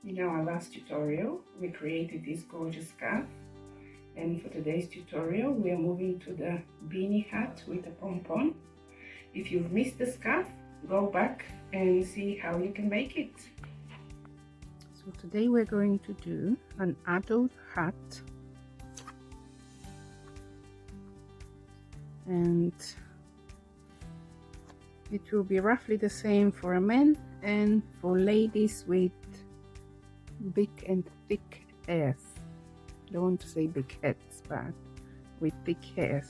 In our last tutorial, we created this gorgeous scarf, and for today's tutorial, we are moving to the beanie hat with a pom-pom. If you've missed the scarf, go back and see how you can make it. So today we're going to do an adult hat, and it will be roughly the same for a man and for ladies with big and thick hairs. Don't want to say big heads, but with thick hairs.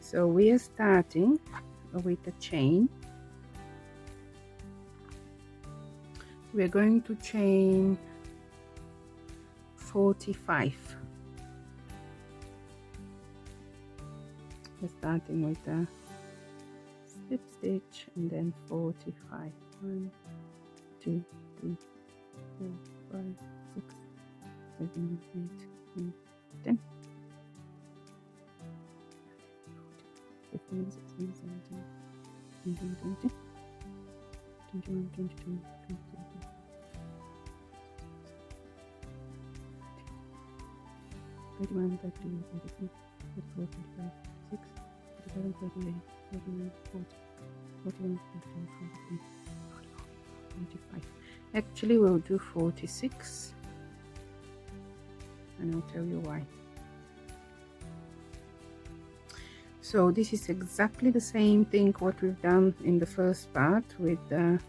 So we are starting with a chain. We're going to chain 45. We're starting with a slip stitch and then 45. 1, 2, 3, 4, 5, 6, 7, 8, 9, 10. 15, 16, 17, 18, 20, 21, 22, 23, 31, 32, 33, 34, 35, 36, 37, 38, 39, 40, 41, 42, 43, 45. Actually, we'll do 46, and I'll tell you why. So this is exactly the same thing what we've done in the first part with the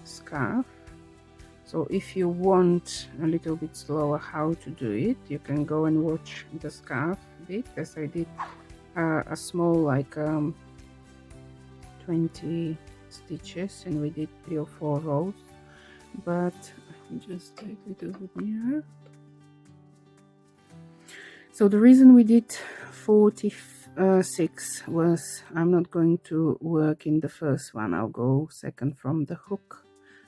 scarf. So if you want a little bit slower how to do it, you can go and watch the scarf bit, as I did a small like 20 stitches, and we did 3 or 4 rows. But just take it over here. So the reason we did 46 was I'm not going to work in the first one, I'll go second from the hook.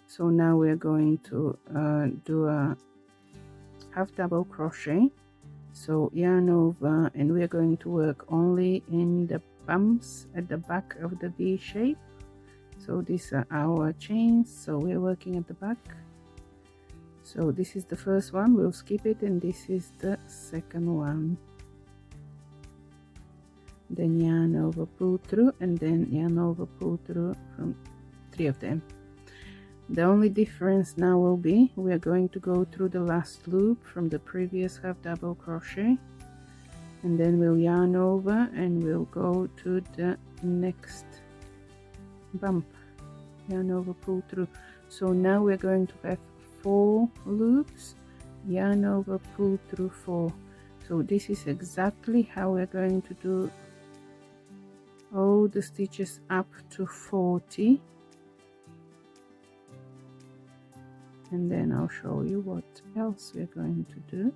So now we're going to do a half double crochet, so yarn over, and we're going to work only in the bumps at the back of the V shape. So these are our chains, so we're working at the back. So this is the first one, we'll skip it, and this is the second one. Then yarn over, pull through, and then yarn over, pull through from 3 of them. The only difference now will be we are going to go through the last loop from the previous half double crochet, and then we'll yarn over and we'll go to the next bump, yarn over, pull through. So now we're going to have 4 loops, yarn over, pull through 4. So this is exactly how we're going to do all the stitches up to 40, and then I'll show you what else we're going to do.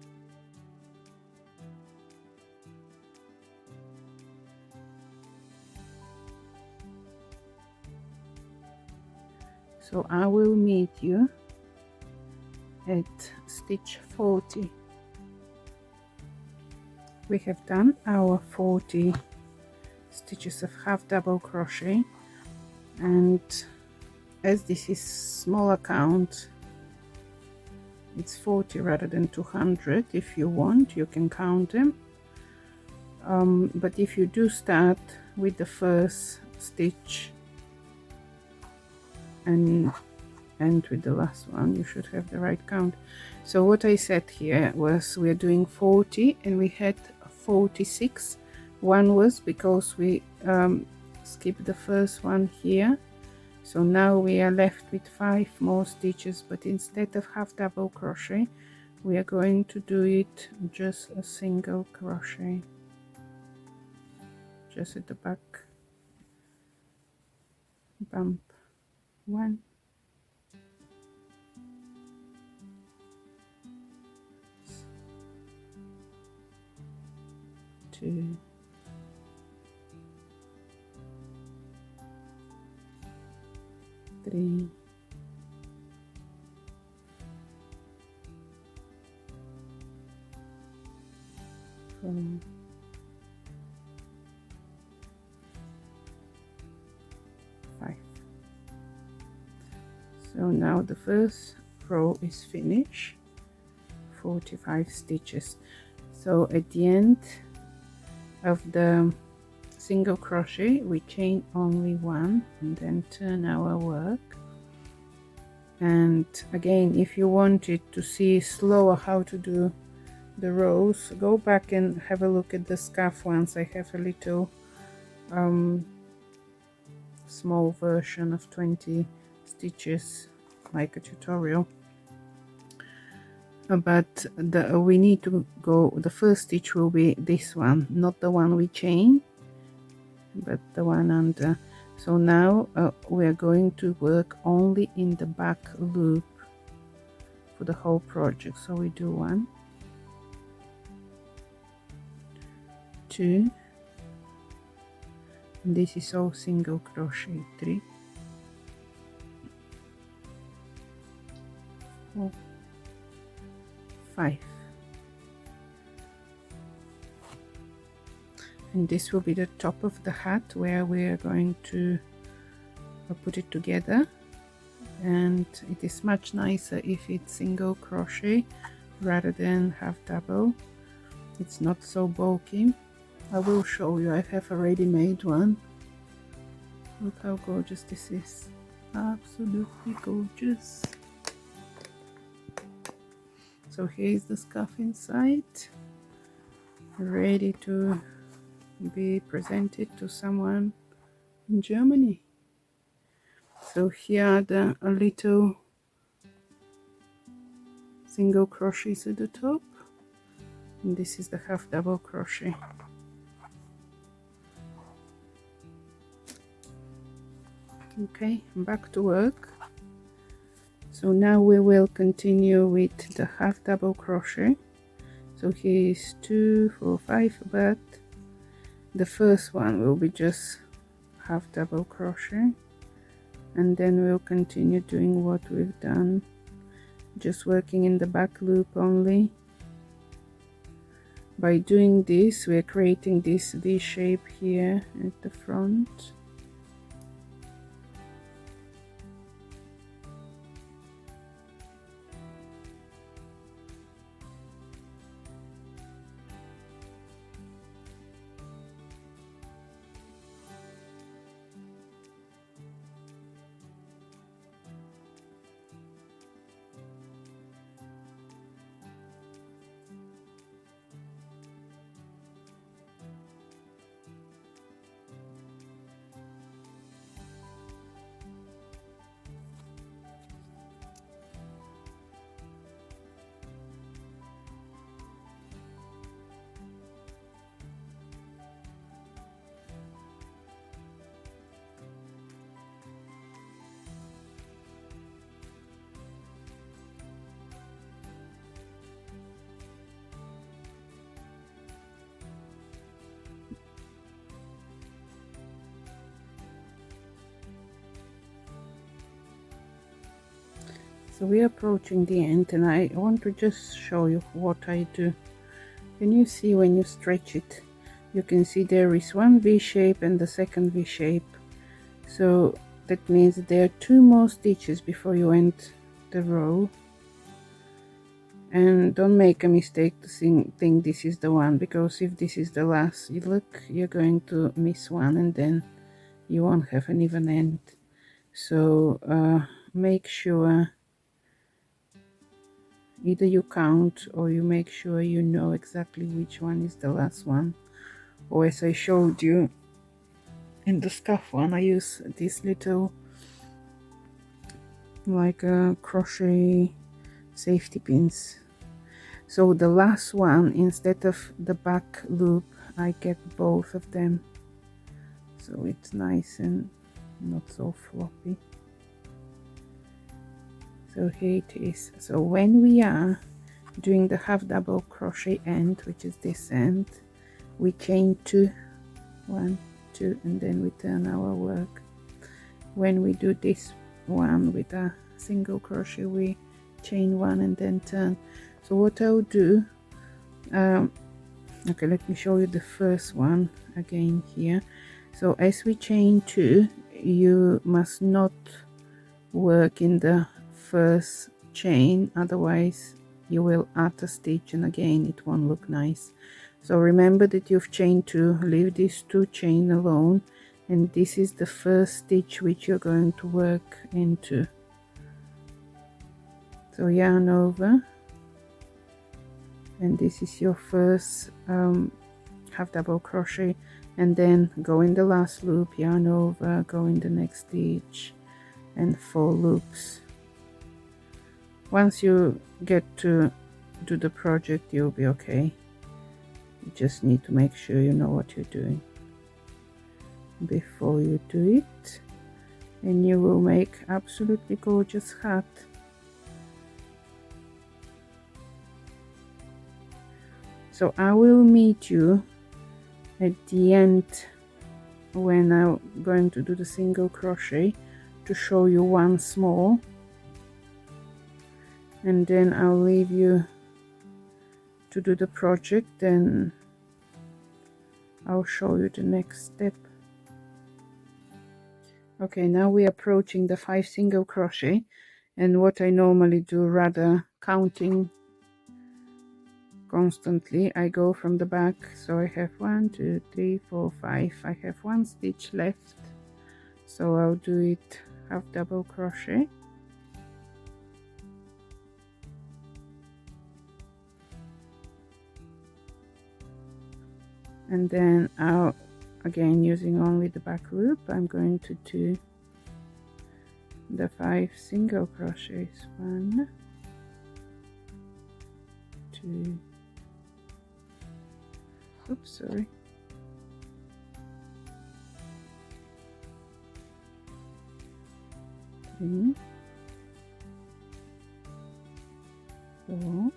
So I will meet you at stitch 40. We have done our 40 stitches of half double crochet, and as this is smaller count, it's 40 rather than 200. If you want, you can count them, but if you do start with the first stitch and end with the last one, you should have the right count. So what I said here was we're doing 40 and we had 46. One was because we skipped the first one here, so now we are left with 5 more stitches, but instead of half double crochet we are going to do it just a single crochet, just at the back bump. 1, 2, 3, 4, 5. So now the first row is finished. 45 stitches. So at the end of the single crochet we chain only one and then turn our work. And again, if you wanted to see slower how to do the rows, go back and have a look at the scarf ones. I have a little small version of 20 stitches, like a tutorial. But we need to go, the first stitch will be this one, not the one we chain, but the one under. So now we are going to work only in the back loop for the whole project. So we do 1, 2, and this is all single crochet, 3, 4, 5, and this will be the top of the hat where we are going to put it together. And it is much nicer if it's single crochet rather than half double. It's not so bulky. I will show you, I have a ready-made one. Look how gorgeous this is, absolutely gorgeous. So here is the scarf inside, ready to be presented to someone in Germany. So here are the little single crochets at the top, and this is the half double crochet. Okay, back to work. So now we will continue with the half double crochet. So here is 2, 4, 5, but the first one will be just half double crochet, and then we'll continue doing what we've done, just working in the back loop only. By doing this, we're creating this V shape here at the front. So we're approaching the end, and I want to just show you what I do. Can you see when you stretch it? You can see there is one V shape and the second V shape. So that means there are 2 more stitches before you end the row. And don't make a mistake to think this is the one, because if this is the last, you look, you're going to miss one and then you won't have an even end. So make sure either you count or you make sure you know exactly which one is the last one. Or as I showed you in the scarf one, I use this little like crochet safety pins. So the last one, instead of the back loop, I get both of them, so it's nice and not so floppy. So here it is. So when we are doing the half double crochet end, which is this end, we chain 2, 1, 2, and then we turn our work. When we do this one with a single crochet, we chain 1 and then turn. So what I'll do, okay, let me show you the first one again here. So as we chain 2, you must not work in the first chain, otherwise you will add a stitch and again it won't look nice. So remember that you've chained 2, leave these 2 chain alone, and this is the first stitch which you're going to work into. So yarn over, and this is your first half double crochet, and then go in the last loop, yarn over, go in the next stitch, and 4 loops. Once you get to do the project, you'll be okay. You just need to make sure you know what you're doing before you do it, and you will make absolutely gorgeous hat. So I will meet you at the end when I'm going to do the single crochet to show you once more, and then I'll leave you to do the project, and I'll show you the next step. Okay, now we're approaching the 5 single crochet, and what I normally do, rather counting constantly, I go from the back. So I have 1 2 3 4 5, I have 1 stitch left, so I'll do it half double crochet, and then I'll, again using only the back loop, I'm going to do the 5 single crochets. 1 2, oops, sorry, 3 4,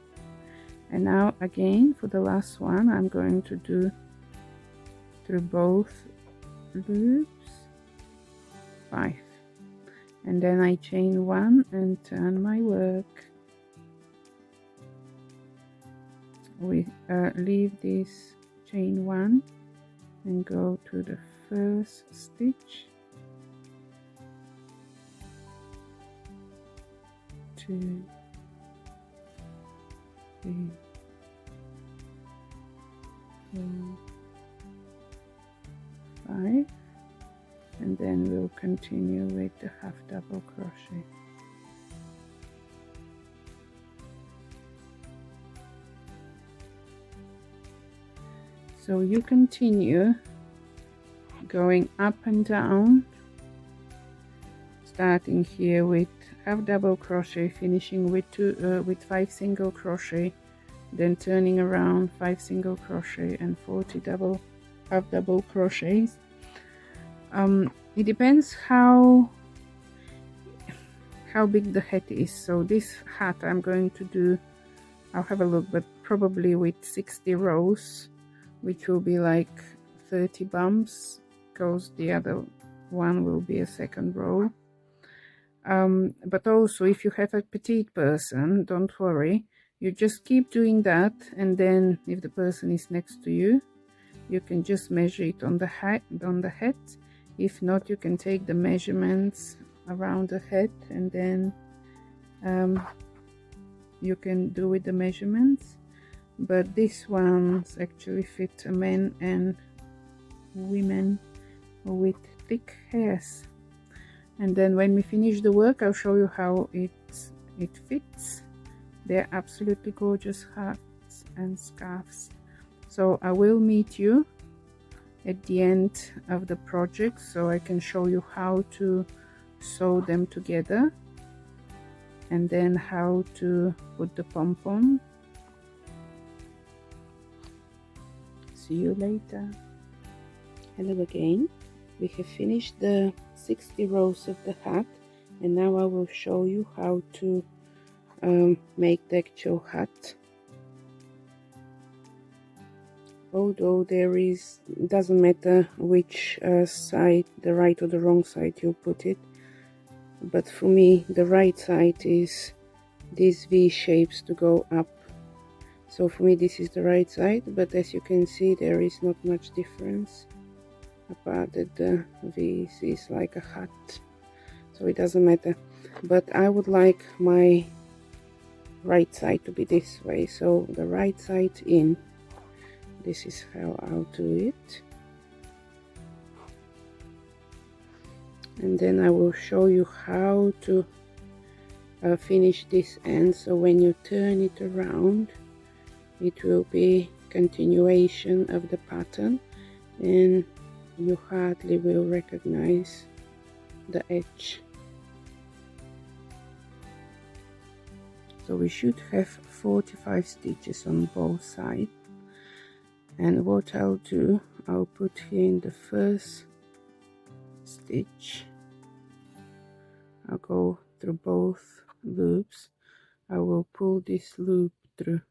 and now again for the last one I'm going to do through both loops 5, and then I chain 1 and turn my work. We leave this chain 1 and go to the first stitch, 2 3 4 5, and then we'll continue with the half double crochet. So you continue going up and down, starting here with half double crochet, finishing with 5 single crochet, then turning around 5 single crochet and 40 half double crochets. It depends how big the hat is. So this hat I'm going to do, I'll have a look, but probably with 60 rows, which will be like 30 bumps, because the other one will be a second row. But also if you have a petite person, don't worry, you just keep doing that, and then if the person is next to you, you can just measure it on the hat. If not, you can take the measurements around the head, and then you can do with the measurements. But these ones actually fit a men and women with thick hairs. And then when we finish the work, I'll show you how it fits. They're absolutely gorgeous hats and scarves. So I will meet you at the end of the project so I can show you how to sew them together, and then how to put the pom-pom. See you later. Hello again. We have finished the 60 rows of the hat, and now I will show you how to make the actual hat. Although doesn't matter which side, the right or the wrong side you put it, but for me the right side is these V shapes to go up. So for me this is the right side, but as you can see there is not much difference, apart that the V is like a hat, so it doesn't matter. But I would like my right side to be this way, so the right side in. This is how I'll do it, and then I will show you how to finish this end, so when you turn it around it will be continuation of the pattern and you hardly will recognize the edge. So we should have 45 stitches on both sides, and what I'll do, I'll put here in the first stitch, I'll go through both loops, I will pull this loop through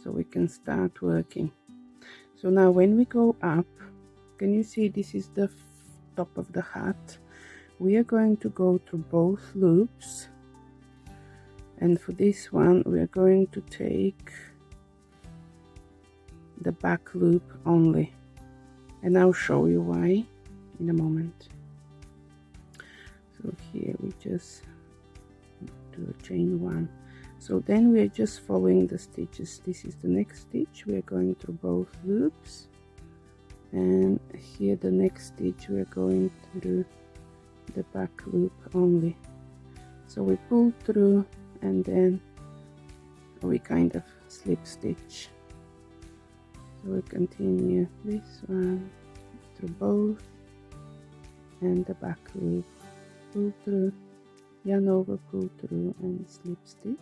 so we can start working. So now when we go up, can you see this is the top of the hat? We are going to go through both loops, and for this one we are going to take the back loop only, and I'll show you why in a moment. So here we just do a chain one, so then we are just following the stitches. This is the next stitch, we are going through both loops, and here the next stitch we are going through the back loop only. So we pull through and then we kind of slip stitch. So we continue this one through both and the back loop, pull through, yarn over, pull through and slip stitch.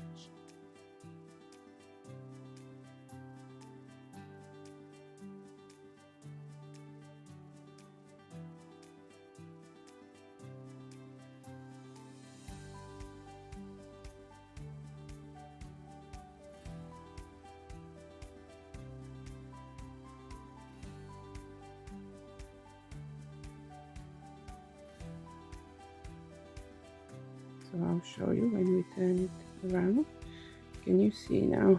So I'll show you when we turn it around. Can you see now?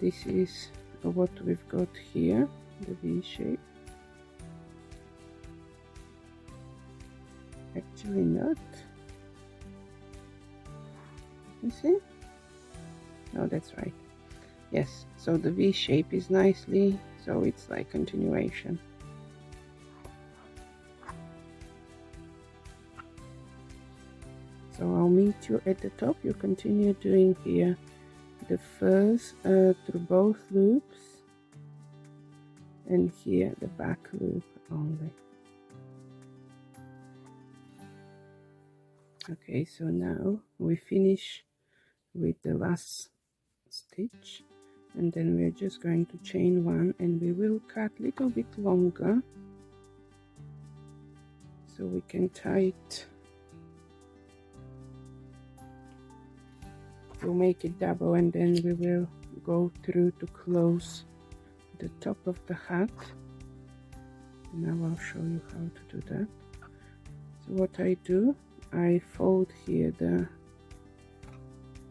This is what we've got here, the V shape. Actually not. You see? Oh, that's right. Yes, so the V shape is nicely, so it's like continuation. So I'll meet you at the top. You continue doing here the first through both loops, and here the back loop only. Okay, so now we finish with the last stitch, and then we're just going to chain one, and we will cut a little bit longer so we can tie it. We'll make it double, and then we will go through to close the top of the hat. Now I'll show you how to do that. So what I do, I fold here the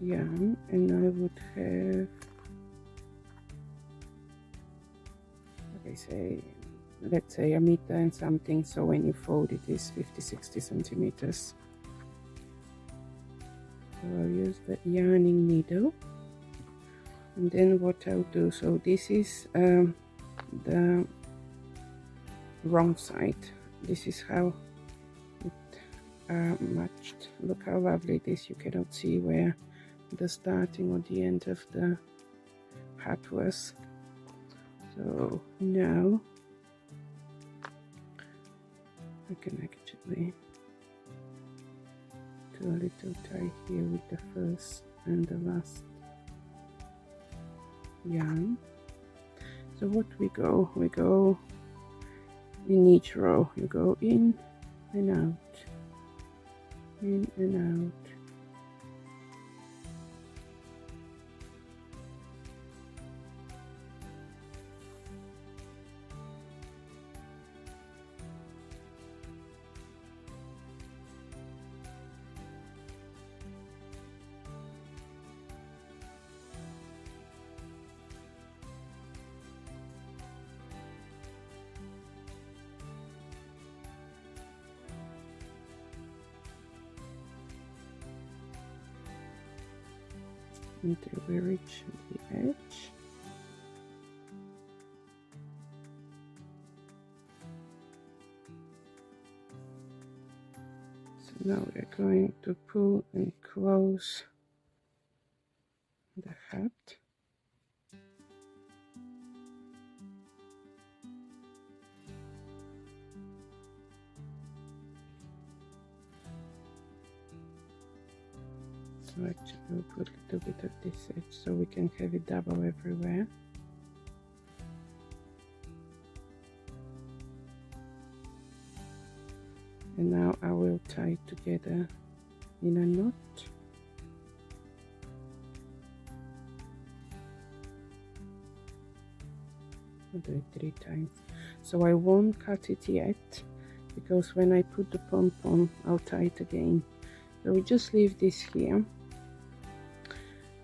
yarn, and I would have, okay, say, let's say a meter and something, so when you fold it is 50-60 centimeters. So I'll use the yarning needle, and then what I'll do, so this is the wrong side. This is how it matched. Look how lovely it is. You cannot see where the starting or the end of the hat was. So now I can actually do a little tie here with the first and the last yarn. So what we go in each row, you go in and out, in and out. until we reach the edge. So now we're going to pull and close the hat. So actually we'll put a little bit of this edge so we can have it double everywhere. And now I will tie it together in a knot. I'll do it 3 times. So I won't cut it yet, because when I put the pom-pom I'll tie it again. So we just leave this here.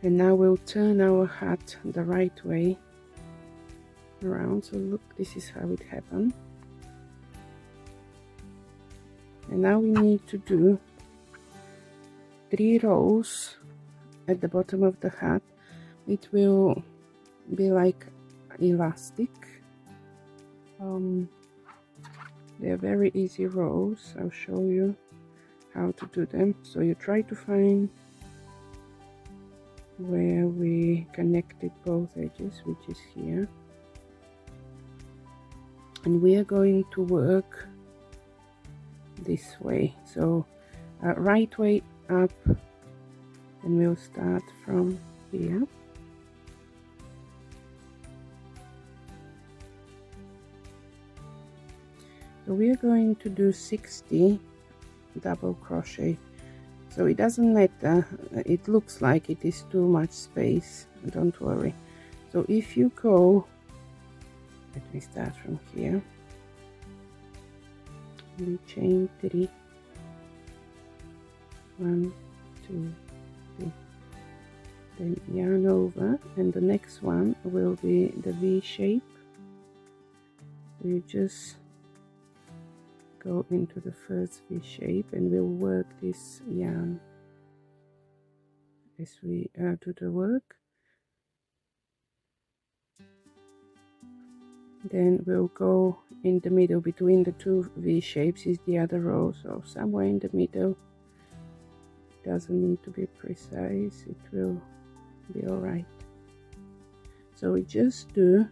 And now we'll turn our hat the right way around. So look, this is how it happened. And now we need to do 3 rows at the bottom of the hat. It will be like elastic. They're very easy rows. I'll show you how to do them. So you try to find where we connected both edges, which is here, and we are going to work this way. So right way up, and we'll start from here. So we are going to do 60 double crochet. So it doesn't matter, it looks like it is too much space, don't worry. So if you go, let me start from here, we chain 3, 1, 2, 3, then yarn over, and the next one will be the V shape. We just go into the first V shape and we'll work this yarn as we do the work. Then we'll go in the middle. Between the 2 V shapes is the other row, so somewhere in the middle. Doesn't need to be precise, it will be alright. So we just do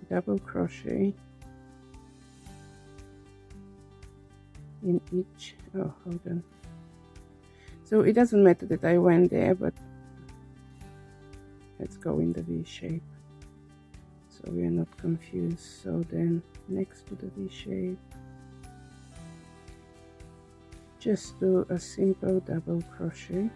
double crochet in each, oh hold on, so it doesn't matter that I went there, but let's go in the V shape so we are not confused. So then next to the V shape, just do a simple double crochet.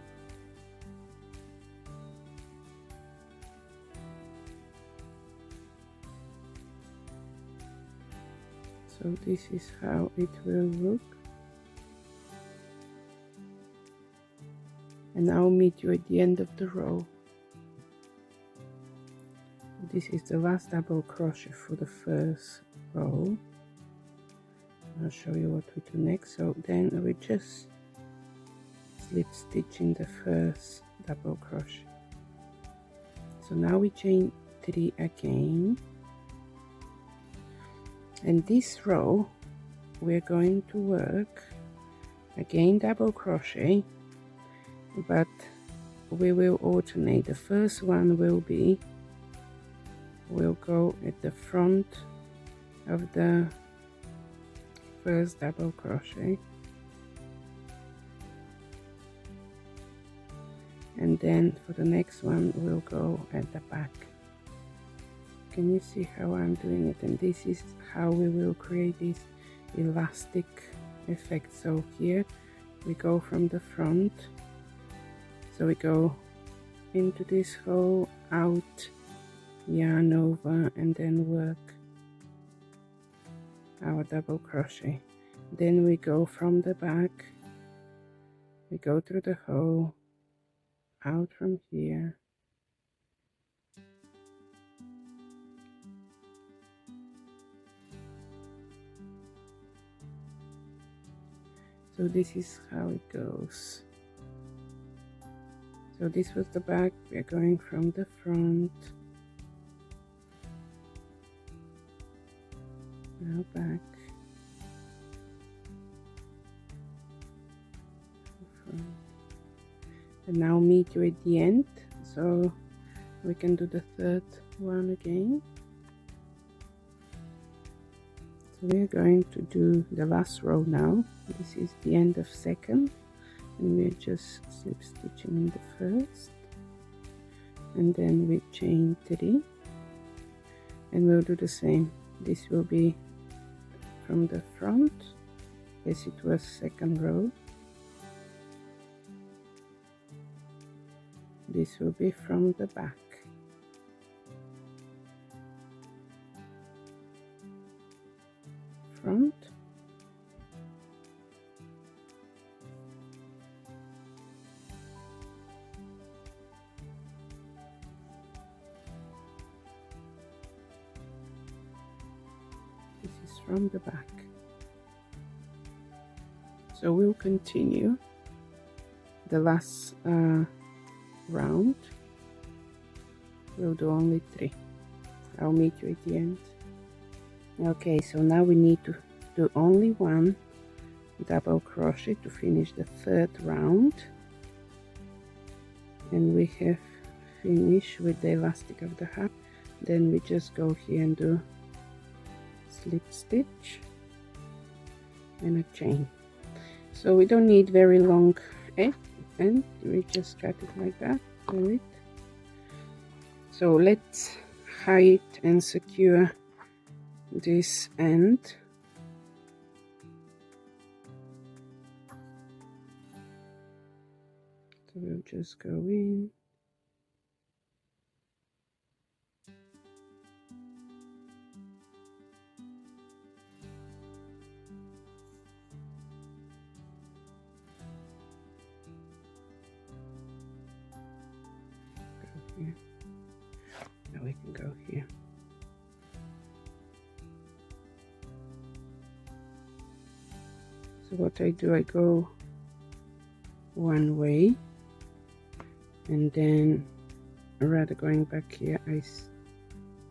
So this is how it will look. And I'll meet you at the end of the row. This is the last double crochet for the first row. I'll show you what we do next. So then we just slip stitch in the first double crochet. So now we chain 3 again, and this row we're going to work again double crochet, but we will alternate. The first one will be, we'll go at the front of the first double crochet, and then for the next one we'll go at the back. Can you see how I'm doing it? And this is how we will create this elastic effect. So here we go from the front, so we go into this hole, out, yarn over, and then work our double crochet. Then we go from the back, we go through the hole, out from here, so this is how it goes. So this was the back. We're going from the front, now back, front, and now meet you at the end, so we can do the third one again. So we're going to do the last row now. This is the end of second, and we're just slip stitching in the first, and then we chain 3, and we'll do the same. This will be from the front as it was second row. This will be from the back. Front, this is from the back. So we'll continue the last round. We'll do only 3. I'll meet you at the end. Okay, so now we need to do only 1 double crochet to finish the third round, and we have finished with the elastic of the hat. Then we just go here and do slip stitch and a chain. So we don't need very long edge, and we just cut it like that. Do it. So let's hide and secure this end. So we'll just go in, go here. Now we can go here. So what I do, I go one way, and then rather going back here, I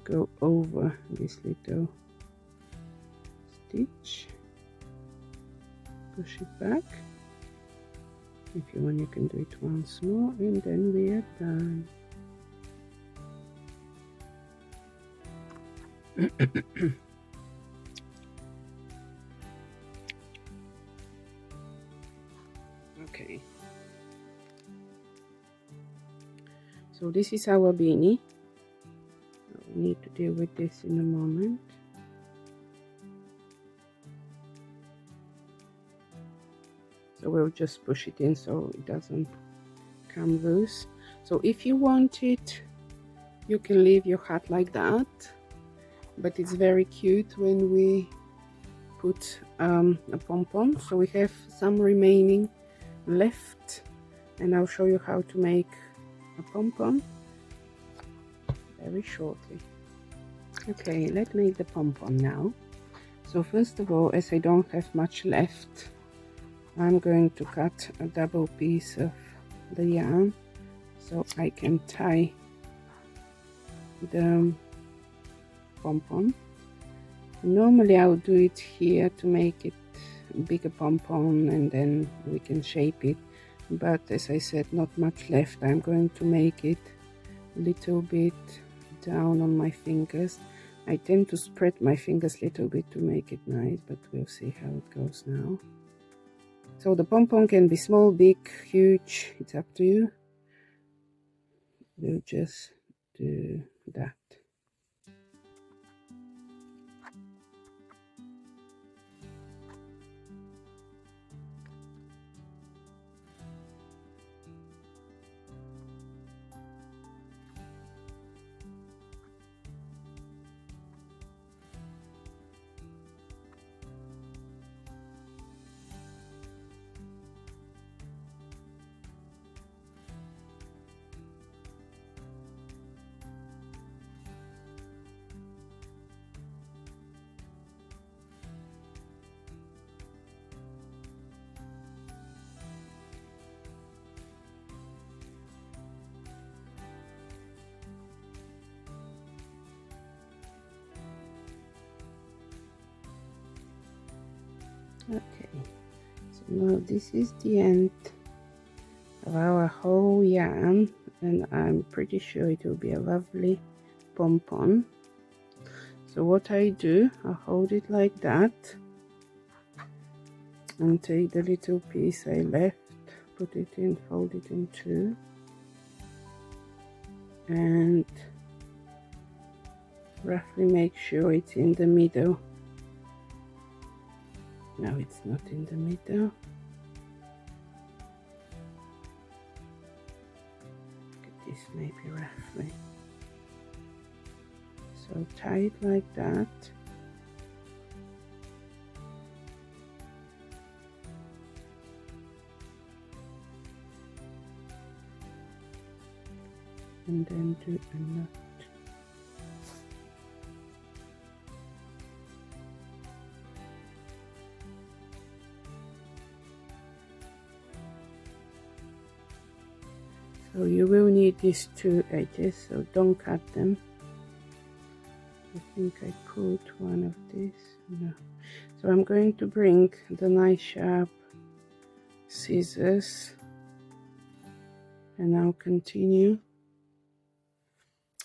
go over this little stitch, push it back. If you want, you can do it once more, and then we are done. Okay, so this is our beanie. We need to deal with this in a moment. So we'll just push it in so it doesn't come loose. So if you want it, you can leave your hat like that, but it's very cute when we put a pom-pom. So we have some remaining left, and I'll show you how to make a pom-pom very shortly. Okay, let's make the pom-pom now. So first of all, as I don't have much left, I'm going to cut a double piece of the yarn so I can tie the pom-pom. Normally I would do it here to make it bigger pom-pom, and then we can shape it, but as I said, not much left. I'm going to make it a little bit down on my fingers. I tend to spread my fingers a little bit to make it nice, but we'll see how it goes now. So the pom-pom can be small, big, huge, it's up to you. We'll just do that. Okay, so now this is the end of our whole yarn, and I'm pretty sure it will be a lovely pom-pom. So what I do, I hold it like that and take the little piece I left, put it in, fold it in two, and roughly make sure it's in the middle. No, it's not in the middle. This maybe roughly. So tie it like that. And then do a knot. So you will need these two edges, so don't cut them. I think I pulled one of these. No. So I'm going to bring the nice sharp scissors and I'll continue.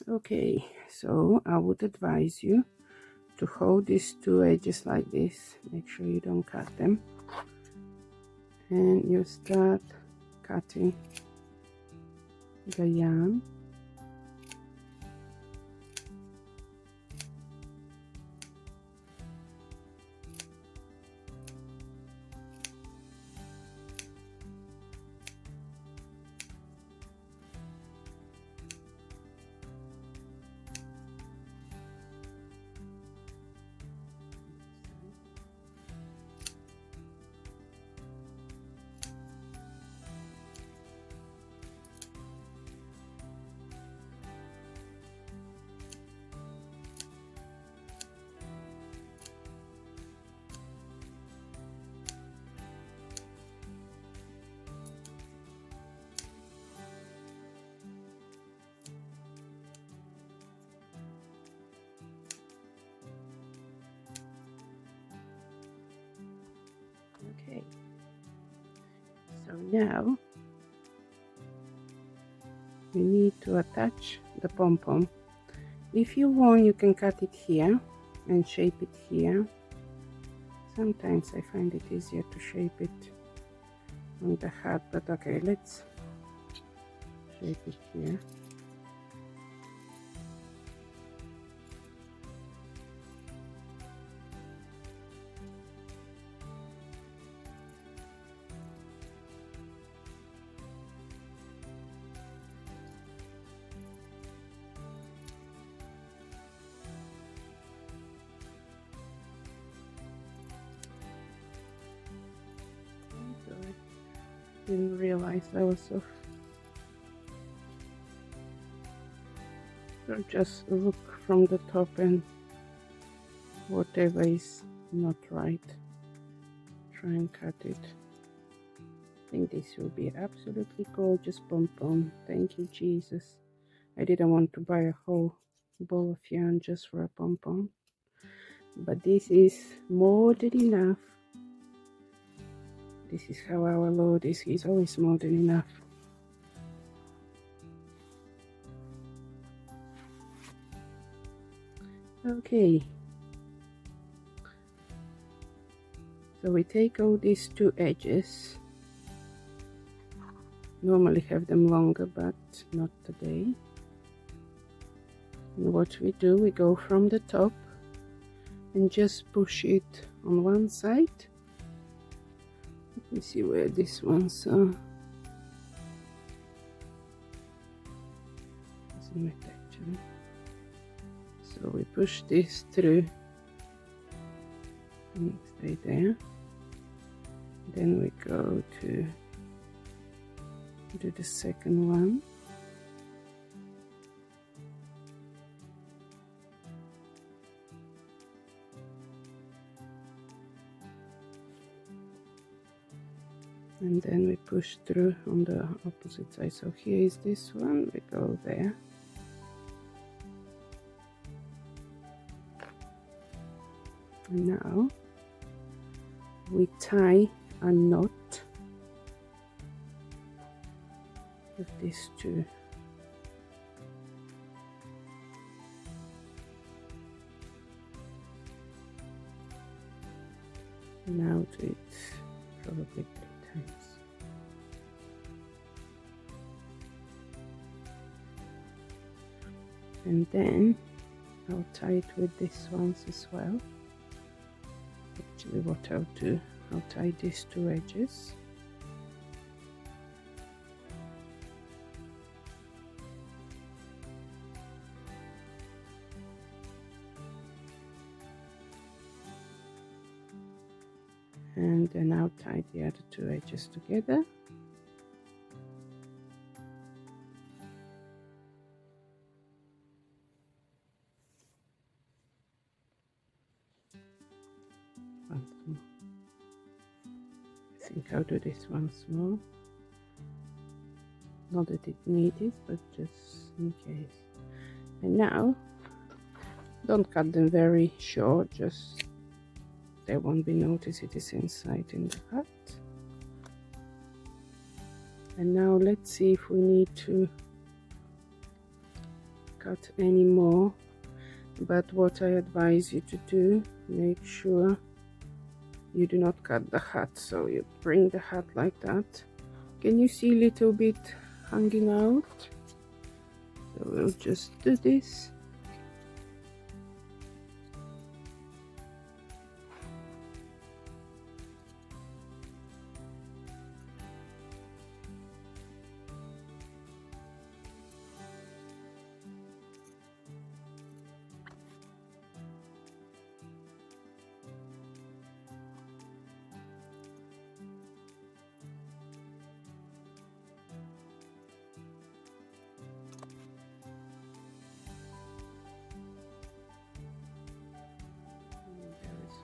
Okay, so I would advise you to hold these two edges like this. Make sure you don't cut them. And you start cutting the yarn. Okay, so now you need to attach the pom-pom. If you want, you can cut it here and shape it here. Sometimes I find it easier to shape it on the hat, but okay, let's shape it here. Didn't realize that was so. So just look from the top and whatever is not right, try and cut it. I think this will be absolutely gorgeous pom-pom. Thank you, Jesus. I didn't want to buy a whole ball of yarn just for a pom-pom, but this is more than enough. This is how our Lord is. He's always more than enough. Okay. So we take all these two edges. Normally have them longer, but not today. And what we do, we go from the top and just push it on one side. Let me see where this one's doesn't matter actually. So we push this through and stay there. Then we go to do the second one. And then we push through on the opposite side. So here is this one, we go there. And now we tie a knot with these two. Now do it probably 3 times. And then I'll tie it with this ones as well. Actually, what I'll do, I'll tie these 2 edges. And then I'll tie the other 2 edges together. Once more. I think I'll do this once more. Not that it needed, but just in case. And now, don't cut them very short, just they won't be noticed it is inside in the cut. And now let's see if we need to cut any more. But what I advise you to do, make sure you do not cut the hat. So you bring the hat like that. Can you see a little bit hanging out? So we'll just do this.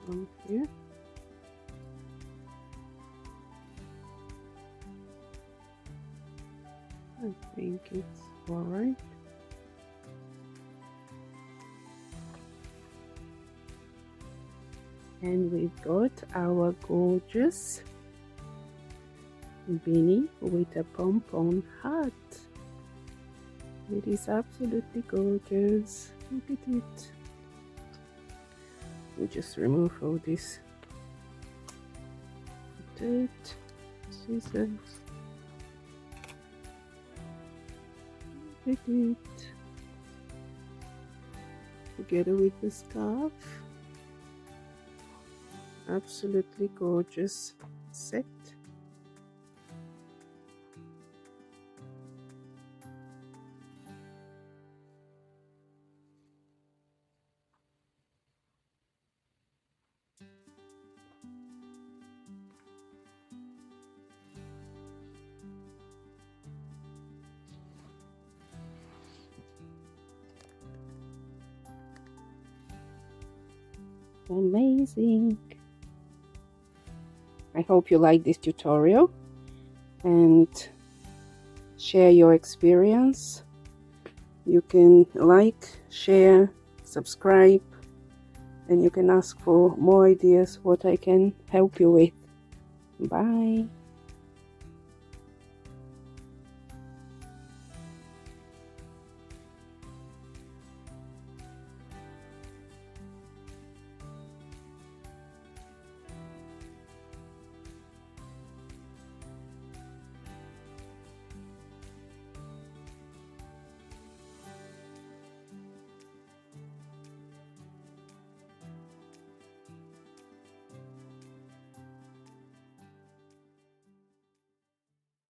One here. I think it's all right. And we've got our gorgeous beanie with a pom-pom hat. It is absolutely gorgeous. Look at it. We just remove all this dirt, scissors. Look at it. Together with the scarf. Absolutely gorgeous set. Amazing. I hope you like this tutorial and share your experience. You can like, share, subscribe, and you can ask for more ideas what I can help you with. Bye.